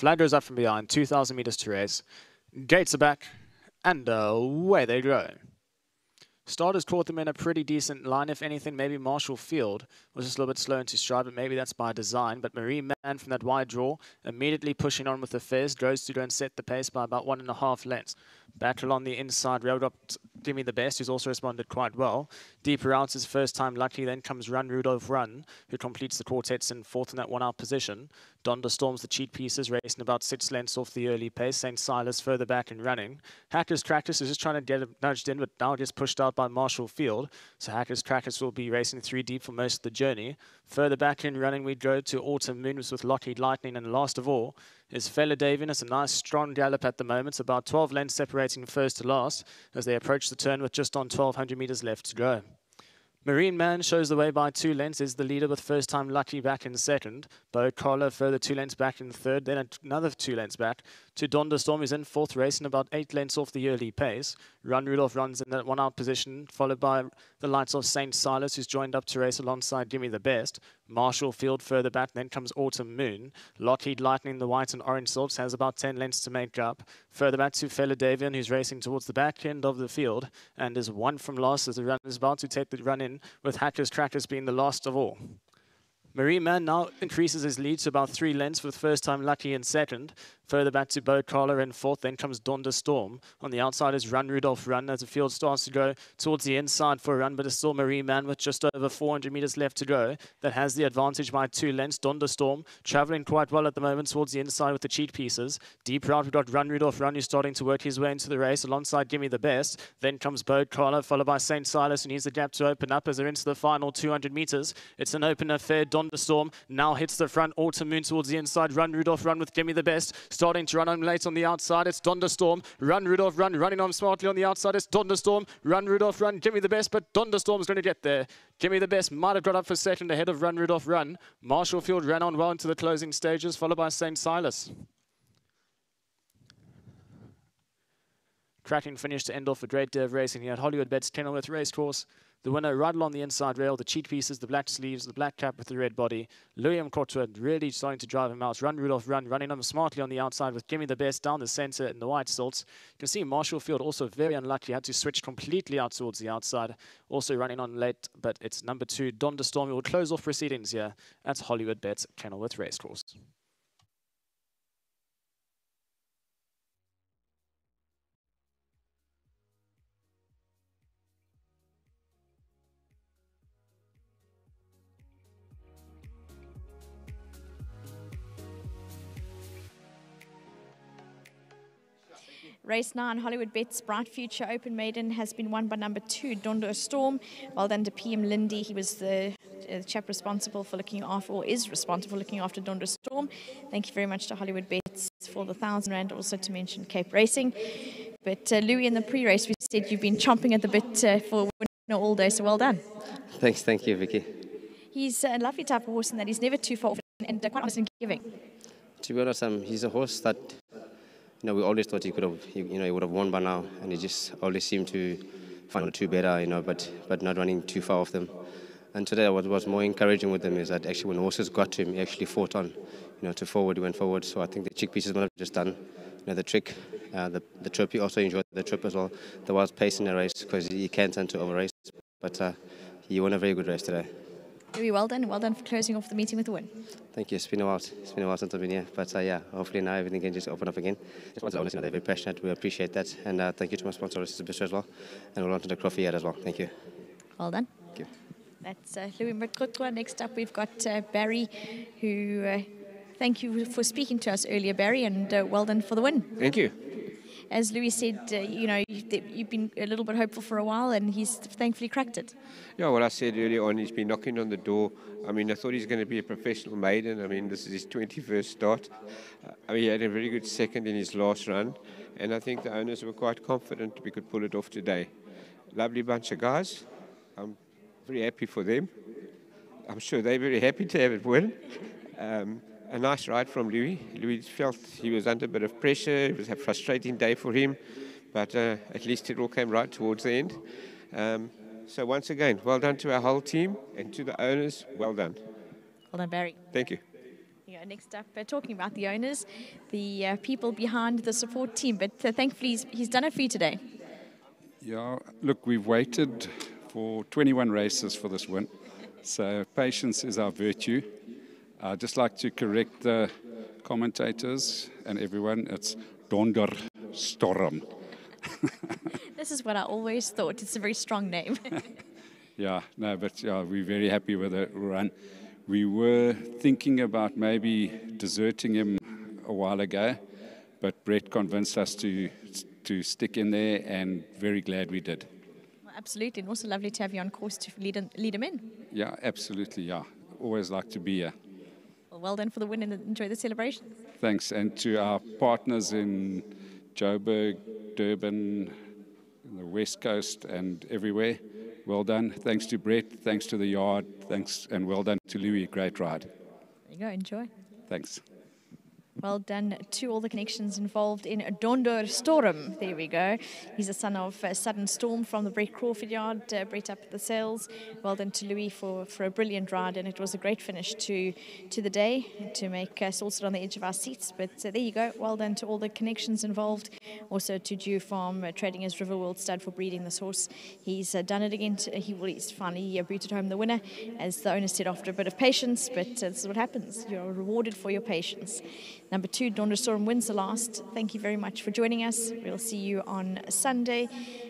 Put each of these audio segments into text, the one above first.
Flag goes up from behind, 2,000 meters to race. Gates are back, and away they go. Starters caught them in a pretty decent line. If anything, maybe Marshall Field was just a little bit slow into stride, but maybe that's by design. But Marine Man from that wide draw, immediately pushing on with the Fez, goes to go and set the pace by about 1.5 lengths. Battle on the inside, railed up Give Me the Best, who's also responded quite well. Deeper out is First Time Lucky, then comes Run Rudolph Run, who completes the quartets in fourth in that 1 hour position. Donder storms the cheat pieces, racing about 6 lengths off the early pace. St. Silas further back and running. Hackers Crackers is just trying to get him nudged in, but now gets pushed out by Marshall Field. So Hackers Crackers will be racing 3 deep for most of the journey. Further back in running, we go to Autumn Moons with Lockheed Lightning, and last of all is Fella Davian. It's a nice strong gallop at the moment, about 12 lengths separating first to last as they approach the turn with just on 1,200 meters left to go. Marine Man shows the way by 2 lengths, is the leader with First Time Lucky back in second. Bo Collar further 2 lengths back in third, then another 2 lengths back to Donder Storm, who's in fourth, racing about 8 lengths off the early pace. Run Rudolph runs in that 1 hour position, followed by the lights of St. Silas, who's joined up to race alongside Give Me the Best. Marshall Field further back, then comes Autumn Moon. Lockheed Lightning, the white and orange salts, has about 10 lengths to make up. Further back to Fella Davian, who's racing towards the back end of the field and is 1 from last as the run is about to take the run in, with Hackers Crackers being the last of all. Marine Man now increases his lead to about 3 lengths with First Time Lucky in second. Further back to Bo Collar in fourth, then comes Donder Storm. On the outside is Run Rudolph Run as the field starts to go towards the inside for a run, but it's still Marine Man with just over 400 meters left to go that has the advantage by 2 lengths. Donder Storm traveling quite well at the moment towards the inside with the cheat pieces. Deep out, we've got Run Rudolph Run, who's starting to work his way into the race alongside Give Me the Best. Then comes Bo Collar, followed by St. Silas, who needs the gap to open up as they're into the final 200 meters. It's an open affair. Donder Storm now hits the front. Autumn Moon towards the inside. Run Rudolph Run with Give Me the Best, starting to run on late on the outside. It's Donder Storm. Run Rudolph Run running on smartly on the outside. It's Donder Storm. Run Rudolph Run. Give Me the Best, but Donder Storm's going to get there. Give Me the Best might have got up for second ahead of Run Rudolph Run. Marshall Field ran on well into the closing stages, followed by St. Silas. Cracking finish to end off a great day of racing here at Hollywoodbets Kenilworth Racecourse. The winner right along the inside rail, the cheat pieces, the black sleeves, the black cap with the red body. William Cotwood really starting to drive him out. Run Rudolph Run, running on smartly on the outside with Give Me the Best down the center in the white stilts. You can see Marshall Field also very unlucky, had to switch completely out towards the outside. Also running on late, but it's number 2, Donder Storm, who will close off proceedings here at Hollywoodbets Kenilworth Racecourse. Race 9, Hollywoodbets Bright Future Open Maiden has been won by number 2, Donder Storm. Well done to PM Lindy. He was the chap responsible for looking after, or is responsible for looking after Donder Storm. Thank you very much to Hollywoodbets for the R1,000. Also to mention Cape Racing. But Louis, in the pre-race, we said you've been chomping at the bit for winning all day, so well done. Thanks, thank you, Vicky. He's a lovely type of horse in that he's never too far off and quite honest and giving. To be honest, he's a horse that, we always thought he could have, he would have won by now, and he just always seemed to find 1 or 2 better, but not running too far off them. And today, what was more encouraging with them is that actually when horses got to him, he actually fought on, to forward, he went forward. So I think the chick pieces might have just done, the trick, the trip. He also enjoyed the trip as well. There was pace in the race because he can tend to over race, but he won a very good race today. Very well done. Well done for closing off the meeting with the win. Thank you. It's been a while. It's been a while since I've been here. But yeah, hopefully now everything can just open up again. Just honestly, they're very passionate. We appreciate that. And thank you to my sponsor, Bistro, as well. And we'll on to the coffee here as well. Thank you. Well done. Thank you. That's Louis Mrikotwa. Next up, we've got Barry, who thank you for speaking to us earlier, Barry, and well done for the win. Thank you. As Louis said, you've been a little bit hopeful for a while, and he's thankfully cracked it. Yeah, well, I said earlier on, he's been knocking on the door. I mean, I thought he's going to be a professional maiden. I mean, this is his 21st start. He had a very good second in his last run, and I think the owners were quite confident we could pull it off today. Lovely bunch of guys. I'm very happy for them. I'm sure they're very happy to have it win. A nice ride from Louis. Louis felt he was under a bit of pressure. It was a frustrating day for him, but at least it all came right towards the end. So once again, well done to our whole team and to the owners. Well done. Well done, Barry. Thank you. Yeah, next up, talking about the owners, the people behind the support team, but thankfully he's done it for you today. Yeah, look, we've waited for 21 races for this win, so patience is our virtue. I'd just like to correct the commentators and everyone. It's Donder Storm. This is what I always thought. It's a very strong name. Yeah, no, but yeah, we're very happy with the run. We were thinking about maybe deserting him a while ago, but Brett convinced us to stick in there, and very glad we did. Well, absolutely, and also lovely to have you on course to lead him in. Yeah, absolutely, yeah. Always like to be here. Well done for the win and enjoy the celebrations. Thanks, and to our partners in Joburg, Durban, the West Coast and everywhere, well done. Thanks to Brett, thanks to the yard, thanks, and well done to Louis. Great ride. There you go, enjoy. Thanks. Well done to all the connections involved in Donder Storm. There we go. He's a son of Sudden Storm from the Brett Crawford yard. Brett up the sails. Well done to Louis for a brilliant ride, and it was a great finish to the day to make us all sit on the edge of our seats. But there you go. Well done to all the connections involved. Also to Dew Farm, trading as River World Stud for breeding this horse. He's done it again. He's finally booted home the winner, as the owner said, after a bit of patience. But this is what happens. You're rewarded for your patience. Number 2, Donder Storm wins the last. Thank you very much for joining us. We'll see you on Sunday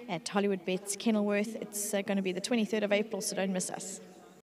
at Hollywoodbets Kenilworth. It's going to be the 23rd of April, so don't miss us.